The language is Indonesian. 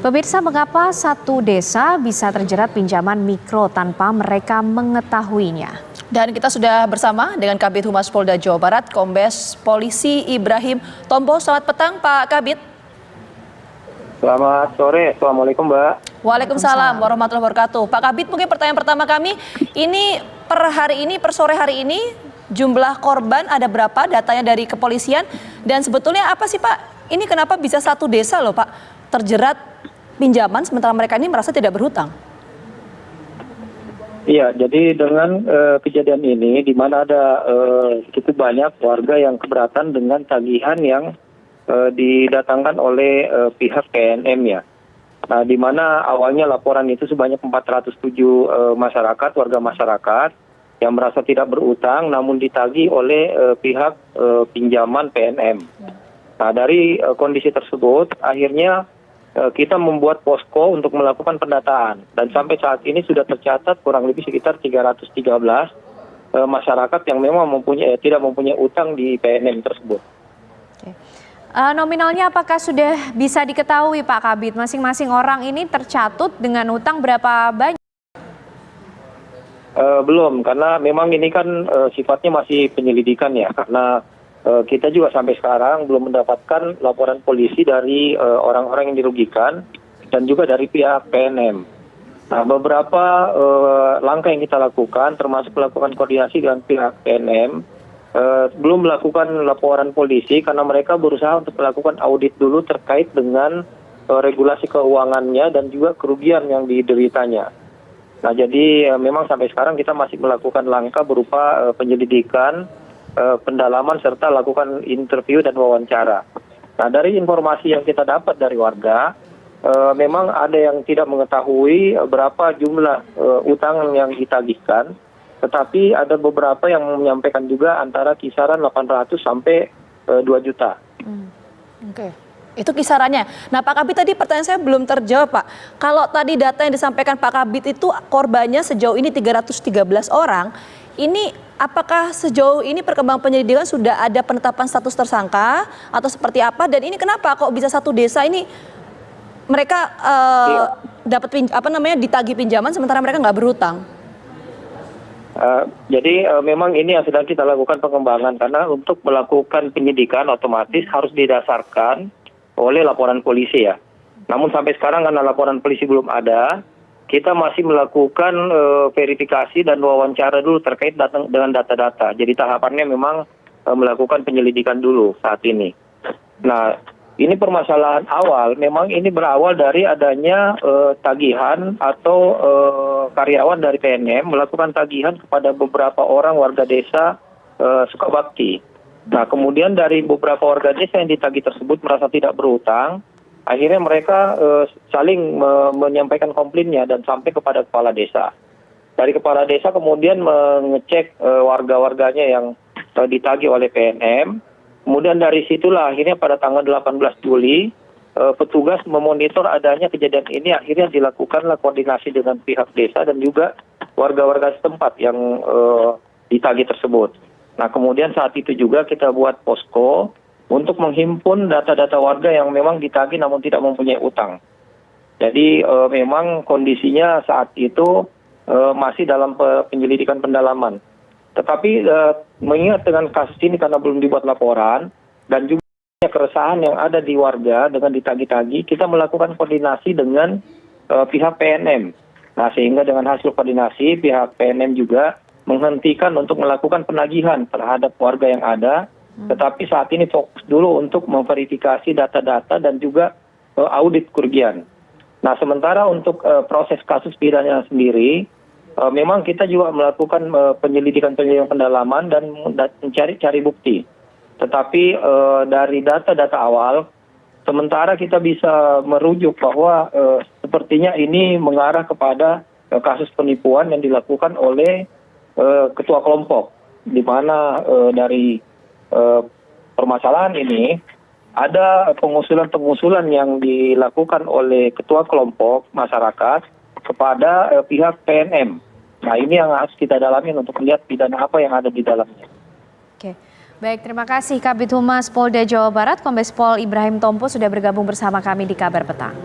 Pemirsa, mengapa satu desa bisa terjerat pinjaman mikro tanpa mereka mengetahuinya? Dan kita sudah bersama dengan Kabid Humas Polda Jawa Barat, Kombes Polisi Ibrahim Tompo. Selamat petang, Pak Kabid. Selamat sore, Assalamualaikum Mbak. Waalaikumsalam warahmatullahi wabarakatuh. Pak Kabid, mungkin pertanyaan pertama kami, ini per sore hari ini jumlah korban ada berapa, datanya dari kepolisian, dan sebetulnya apa sih Pak, ini kenapa bisa satu desa loh Pak terjerat pinjaman sementara mereka ini merasa tidak berhutang? Iya, jadi dengan kejadian ini di mana ada cukup banyak warga yang keberatan dengan tagihan yang didatangkan oleh pihak PNM ya. Nah, di mana awalnya laporan itu sebanyak 407 masyarakat, warga masyarakat yang merasa tidak berutang namun ditagih oleh pihak pinjaman PNM. Nah, dari kondisi tersebut akhirnya kita membuat posko untuk melakukan pendataan, dan sampai saat ini sudah tercatat kurang lebih sekitar 313 masyarakat yang memang tidak mempunyai utang di PNM tersebut. Oke. Nominalnya apakah sudah bisa diketahui Pak Kabid, masing-masing orang ini tercatut dengan utang berapa banyak? Belum, karena memang ini kan sifatnya masih penyelidikan ya, karena kita juga sampai sekarang belum mendapatkan laporan polisi dari orang-orang yang dirugikan dan juga dari pihak PNM. Nah, beberapa langkah yang kita lakukan termasuk melakukan koordinasi dengan pihak PNM, belum melakukan laporan polisi karena mereka berusaha untuk melakukan audit dulu terkait dengan regulasi keuangannya dan juga kerugian yang dideritanya. Nah, jadi memang sampai sekarang kita masih melakukan langkah berupa penyelidikan, pendalaman serta lakukan interview dan wawancara. Nah, dari informasi yang kita dapat dari warga, memang ada yang tidak mengetahui berapa jumlah utang yang ditagihkan, tetapi ada beberapa yang menyampaikan juga antara kisaran 800 sampai 2 juta. Oke. Itu kisarannya. Nah Pak Kabid, tadi pertanyaan saya belum terjawab Pak. Kalau tadi data yang disampaikan Pak Kabid itu korbannya sejauh ini 313 orang, ini apakah sejauh ini perkembangan penyelidikan sudah ada penetapan status tersangka atau seperti apa? Dan ini kenapa kok bisa satu desa ini mereka dapat ditagih pinjaman sementara mereka nggak berhutang? Jadi memang ini yang sedang kita lakukan pengembangan, karena untuk melakukan penyidikan otomatis harus didasarkan oleh laporan polisi ya. Namun sampai sekarang karena laporan polisi belum ada, kita masih melakukan verifikasi dan wawancara dulu terkait dengan data-data. Jadi tahapannya memang melakukan penyelidikan dulu saat ini. Nah, ini permasalahan awal memang ini berawal dari adanya tagihan atau karyawan dari PNM melakukan tagihan kepada beberapa orang warga desa Sukabakti. Nah, kemudian dari beberapa warga desa yang ditagih tersebut merasa tidak berhutang, akhirnya mereka saling menyampaikan komplainnya dan sampai kepada kepala desa. Dari kepala desa kemudian mengecek warga-warganya yang ditagih oleh PNM. Kemudian dari situlah akhirnya pada tanggal 18 Juli petugas memonitor adanya kejadian ini, akhirnya dilakukanlah koordinasi dengan pihak desa dan juga warga-warga setempat yang ditagih tersebut. Nah, kemudian saat itu juga kita buat posko untuk menghimpun data-data warga yang memang ditagih namun tidak mempunyai utang. Jadi memang kondisinya saat itu masih dalam penyelidikan pendalaman. Tetapi mengingat dengan kasus ini karena belum dibuat laporan dan juga keresahan yang ada di warga dengan ditagih-tagih, kita melakukan koordinasi dengan pihak PNM. Nah, sehingga dengan hasil koordinasi pihak PNM juga menghentikan untuk melakukan penagihan terhadap warga yang ada. Tetapi saat ini fokus dulu untuk memverifikasi data-data dan juga audit kerugian. Nah, sementara untuk proses kasus pidana sendiri, memang kita juga melakukan penyelidikan pendalaman dan mencari bukti. Tetapi dari data-data awal, sementara kita bisa merujuk bahwa sepertinya ini mengarah kepada kasus penipuan yang dilakukan oleh ketua kelompok, di mana dari permasalahan ini ada pengusulan yang dilakukan oleh ketua kelompok masyarakat kepada pihak PNM. Nah, ini yang harus kita dalami untuk melihat pidana apa yang ada di dalamnya. Oke, baik, terima kasih Kabid Humas Polda Jawa Barat, Kombes Pol Ibrahim Tompo sudah bergabung bersama kami di Kabar Petang.